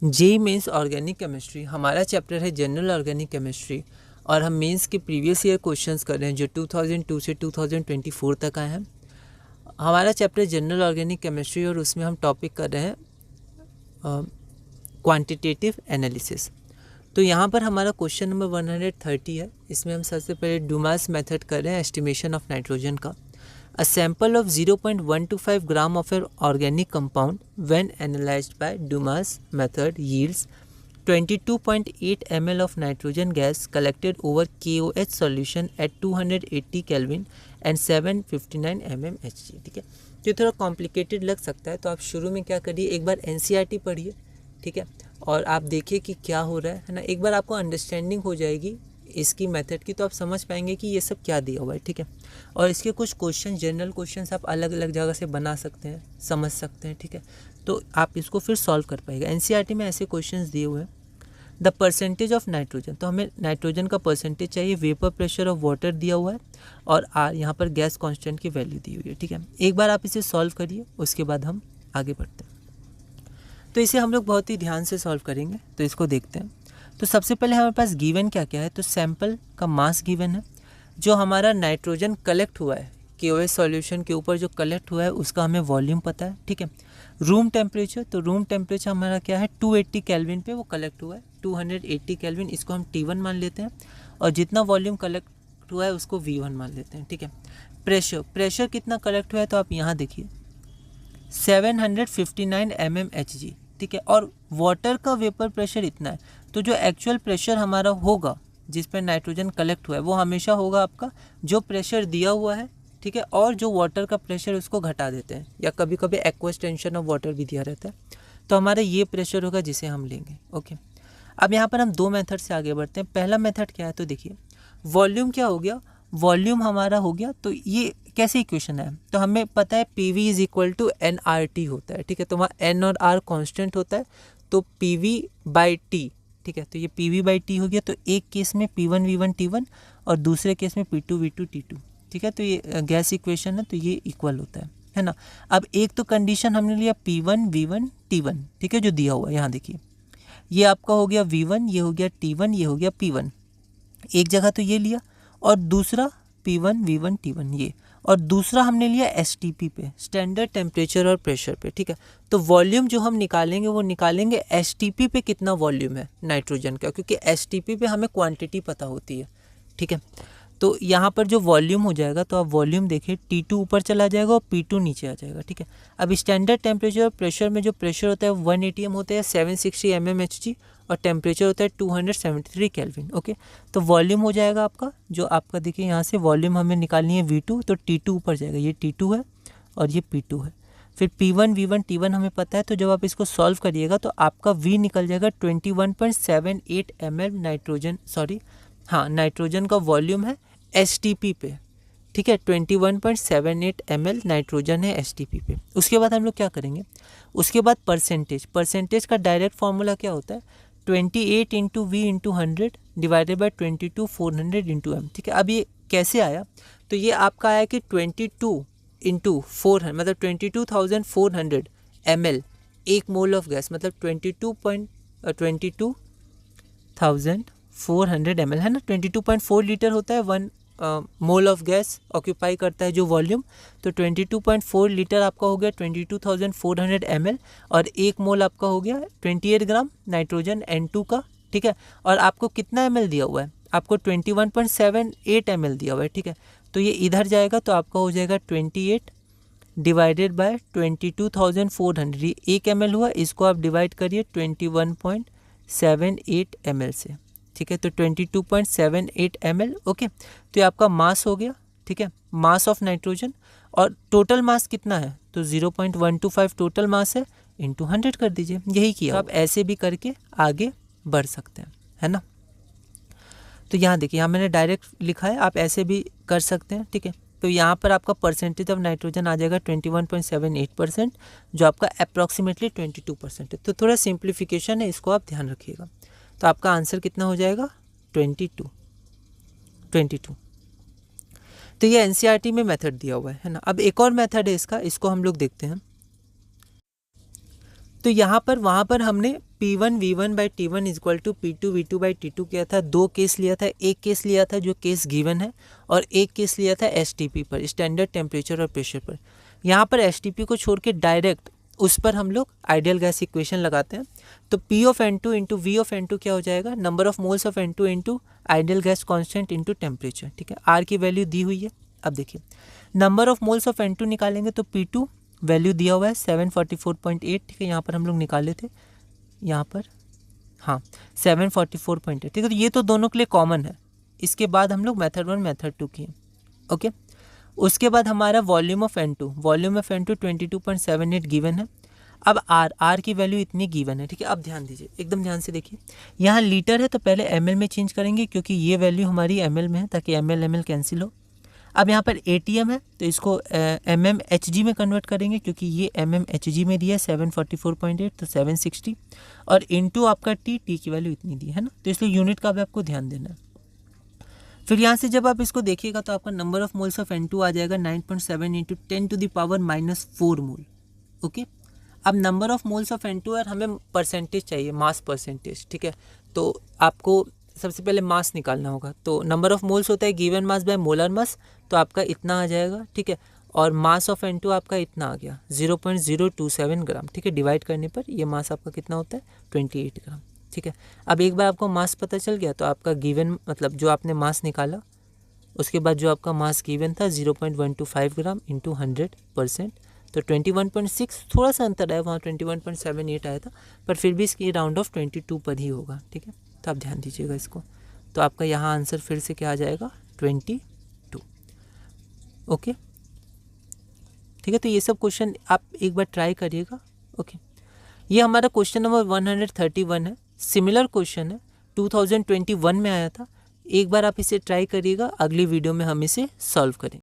JEE mains organic chemistry हमारा chapter है general organic chemistry और हम मेंस के प्रीवियस ईयर क्वेश्चंस कर रहे हैं जो 2002 से 2024 तक आए हैं। हमारा चैप्टर जनरल ऑर्गेनिक केमिस्ट्री और उसमें हम टॉपिक कर रहे हैं क्वांटिटेटिव एनालिसिस। तो यहाँ पर हमारा क्वेश्चन नंबर 130 है। इसमें हम सबसे पहले डुमास मेथड कर रहे हैं एस्टिमेशन ऑफ नाइट्रोजन का। A sample of 0.125 gram of an organic compound when analyzed by Dumas method yields 22.8 ml of nitrogen gas collected over KOH solution at 280 Kelvin and 759 mm Hg। ठीक है, तो थोड़ा complicated लग सकता है, तो आप शुरू में क्या करिए, एक बार NCERT पढ़िए, ठीक है, और आप देखिए कि क्या हो रहा है ना। एक बार आपको अंडरस्टैंडिंग हो जाएगी इसकी मेथड की, तो आप समझ पाएंगे कि ये सब क्या दिया हुआ है, ठीक है। और इसके कुछ क्वेश्चन, जनरल क्वेश्चंस आप अलग अलग जगह से बना सकते हैं, समझ सकते हैं, ठीक है, तो आप इसको फिर सॉल्व कर पाएगा। एनसीईआरटी में ऐसे क्वेश्चंस दिए हुए हैं। द परसेंटेज ऑफ नाइट्रोजन, तो हमें नाइट्रोजन का परसेंटेज चाहिए, वेपर प्रेशर ऑफ वाटर दिया हुआ है और आर यहाँ पर गैस कॉन्स्टेंट की वैल्यू दी हुई है, ठीक है। एक बार आप इसे सॉल्व करिए, उसके बाद हम आगे बढ़ते हैं। तो इसे हम लोग बहुत ही ध्यान से सॉल्व करेंगे, तो इसको देखते हैं। तो सबसे पहले हमारे पास गिवन क्या क्या है, तो सैंपल का मास गिवन है, जो हमारा नाइट्रोजन कलेक्ट हुआ है KOH सॉल्यूशन के ऊपर जो कलेक्ट हुआ है उसका हमें वॉल्यूम पता है, ठीक है। रूम टेम्परेचर, तो रूम टेम्परेचर हमारा क्या है 280 केल्विन पे वो कलेक्ट हुआ है, 280 केल्विन, इसको हम T1 मान लेते हैं और जितना वॉल्यूम कलेक्ट हुआ है उसको V1 मान लेते हैं, ठीक है। प्रेशर, प्रेशर कितना कलेक्ट हुआ है, तो आप यहाँ देखिए 759 mm Hg, ठीक है, और वाटर का वेपर प्रेशर इतना है, तो जो एक्चुअल प्रेशर हमारा होगा जिस पर नाइट्रोजन कलेक्ट हुआ है वो हमेशा होगा आपका जो प्रेशर दिया हुआ है, ठीक है, और जो वाटर का प्रेशर उसको घटा देते हैं, या कभी कभी एक्वस टेंशन ऑफ वाटर भी दिया रहता है, तो हमारा ये प्रेशर होगा जिसे हम लेंगे, ओके। अब यहाँ पर हम दो मेथड से आगे बढ़ते हैं। पहला मेथड क्या है, तो देखिए वॉल्यूम क्या हो गया, वॉल्यूम हमारा हो गया, तो ये कैसे इक्वेशन है, तो हमें पता है PV is equal to nRT होता है, ठीक है, तो वहाँ N और R कांस्टेंट होता है, तो PV बाई T, ठीक है, तो ये PV बाई T हो गया। तो एक केस में P1 V1 T1 और दूसरे केस में P2 V2 T2, ठीक है, तो ये गैस इक्वेशन है, तो ये इक्वल होता है ना। अब एक तो कंडीशन हमने लिया P1 V1 T1, ठीक है, जो दिया हुआ है, यहाँ देखिए ये आपका हो गया V1, ये हो गया T1, ये हो गया P1, एक जगह तो ये लिया, और दूसरा P1 V1 T1 ये, और दूसरा हमने लिया STP पे, स्टैंडर्ड टेम्परेचर और प्रेशर पे, ठीक है। तो वॉल्यूम जो हम निकालेंगे वो निकालेंगे STP पे कितना वॉल्यूम है नाइट्रोजन का, क्योंकि STP पे हमें क्वांटिटी पता होती है, ठीक है। तो यहाँ पर जो वॉल्यूम हो जाएगा, तो आप वॉल्यूम देखिए T2 ऊपर चला जाएगा और P2 नीचे आ जाएगा, ठीक है। अब स्टैंडर्ड टेम्परेचर और प्रेशर में जो प्रेशर होता है 1 atm होता है, 760 mm Hg, और टेम्परेचर होता है 273 केल्विन, ओके। तो वॉल्यूम हो जाएगा आपका, जो आपका देखिए यहाँ से वॉल्यूम हमें निकालनी है V2, तो T2 ऊपर जाएगा, ये T2 है और ये P2 है। फिर P1 V1 T1 हमें पता है, तो जब आप इसको सॉल्व करिएगा तो आपका V निकल जाएगा 21.78 ml नाइट्रोजन, सॉरी हाँ, नाइट्रोजन का वॉल्यूम है STP पे, ठीक है, 21.78 ml नाइट्रोजन है STP पे। उसके बाद हम लोग क्या करेंगे, उसके बाद परसेंटेज का डायरेक्ट फार्मूला क्या होता है, 28 into V into 100 divided by 22/400 into M, ठीक है। अब ये कैसे आया, तो ये आपका आया कि 22 इंटू 400 मतलब 22,400 ml एक मोल ऑफ गैस, मतलब 22,400 ml है ना, 22.4 लीटर होता है, 1 मोल ऑफ गैस ऑक्यूपाई करता है जो वॉल्यूम, तो 22.4 लीटर आपका हो गया 22,400 ml, और एक मोल आपका हो गया 28 ग्राम नाइट्रोजन N2 का, ठीक है। और आपको कितना ml दिया हुआ है, आपको 21.78 ml दिया हुआ है, ठीक है। तो ये इधर जाएगा, तो आपका हो जाएगा 28 डिवाइडेड बाय 22,400, ये 1 ml हुआ, इसको आप डिवाइड करिए 21.78 ml से, ठीक है, तो 22.78 ml, ओके। तो ये आपका मास हो गया, ठीक है, मास ऑफ नाइट्रोजन। और टोटल मास कितना है, तो 0.125 टोटल मास है, इंटू 100 कर दीजिए, यही किया। तो आप ऐसे भी करके आगे बढ़ सकते हैं, है ना। तो यहाँ देखिए, यहाँ मैंने डायरेक्ट लिखा है, आप ऐसे भी कर सकते हैं, ठीक है। तो यहाँ पर आपका परसेंटेज ऑफ नाइट्रोजन आ जाएगा 21.78%, जो आपका अप्रॉक्सीमेटली 22% है। तो थोड़ा सिंप्लीफिकेशन है, इसको आप ध्यान रखिएगा। तो आपका आंसर कितना हो जाएगा 22। तो ये NCERT में मेथड दिया हुआ है ना। अब एक और मेथड है इसका, इसको हम लोग देखते हैं। तो यहाँ पर वहाँ पर हमने P1 V1 by T1 equal to P2 V2 by T2 किया था, 2 केस लिया था, एक केस लिया था जो केस गिवन है और एक केस लिया था STP पर, स्टैंडर्ड टेम्परेचर और प्रेशर पर। यहाँ पर STP को छोड़ के डायरेक्ट उस पर हम लोग आइडियल गैस इक्वेशन लगाते हैं। तो P of N2 into V of N2 क्या हो जाएगा, number of moles of N2 into ideal gas constant into temperature. ठीक है, R की वैल्यू दी हुई है। अब देखिए number of moles of N2 निकालेंगे तो P2 वैल्यू दिया हुआ है 744.8। ठीक है, यहाँ पर हम लोग निकाले थे, यहाँ पर हाँ 744.8। ठीक है, तो ये तो दोनों के लिए कॉमन है। इसके बाद हम लोग मेथड 1 मेथड 2 किए। ओके, उसके बाद हमारा volume of N2, volume of N2 22.78 given है। अब R की वैल्यू इतनी गिवन है। ठीक है, अब ध्यान दीजिए, एकदम ध्यान से देखिए, यहाँ लीटर है तो पहले ml में चेंज करेंगे क्योंकि ये वैल्यू हमारी ml में है ताकि ml कैंसिल हो। अब यहाँ पर ATM है तो इसको mmHg में कन्वर्ट करेंगे क्योंकि ये mmHg में दिया है 744.8 तो 760 और इंटू आपका T की वैल्यू इतनी दी है ना, तो इसलिए यूनिट का भी आपको ध्यान देना है। फिर यहाँ से जब आप इसको देखिएगा तो आपका number of moles of N2 आ जाएगा 9.7 इंटू 10⁻⁻4 मोल। ओके, अब number of moles of N2 और हमें परसेंटेज चाहिए, मास परसेंटेज। ठीक है, तो आपको सबसे पहले मास निकालना होगा। तो नंबर ऑफ मोल्स होता है given mass by molar mass, तो आपका इतना आ जाएगा। ठीक है, और मास ऑफ N2 आपका इतना आ गया 0.027 ग्राम। ठीक है, डिवाइड करने पर ये मास आपका कितना होता है 28 ग्राम। ठीक है, अब एक बार आपको मास पता चल गया तो आपका गिवन मतलब जो आपने मास निकाला उसके बाद जो आपका मास गिवन था 0.125 ग्राम इंटू 100%, तो 21.6, थोड़ा सा अंतर है, वहाँ 21.78 आया था, पर फिर भी इसकी राउंड ऑफ 22 पर ही होगा। ठीक है, तो आप ध्यान दीजिएगा इसको। तो आपका यहाँ आंसर फिर से क्या आ जाएगा 22। ओके, ठीक है, तो ये सब क्वेश्चन आप एक बार ट्राई करिएगा। ओके, ये हमारा क्वेश्चन नंबर 131 है। सिमिलर क्वेश्चन है, 2021 में आया था। एक बार आप इसे ट्राई करिएगा, अगली वीडियो में हम इसे सॉल्व करेंगे।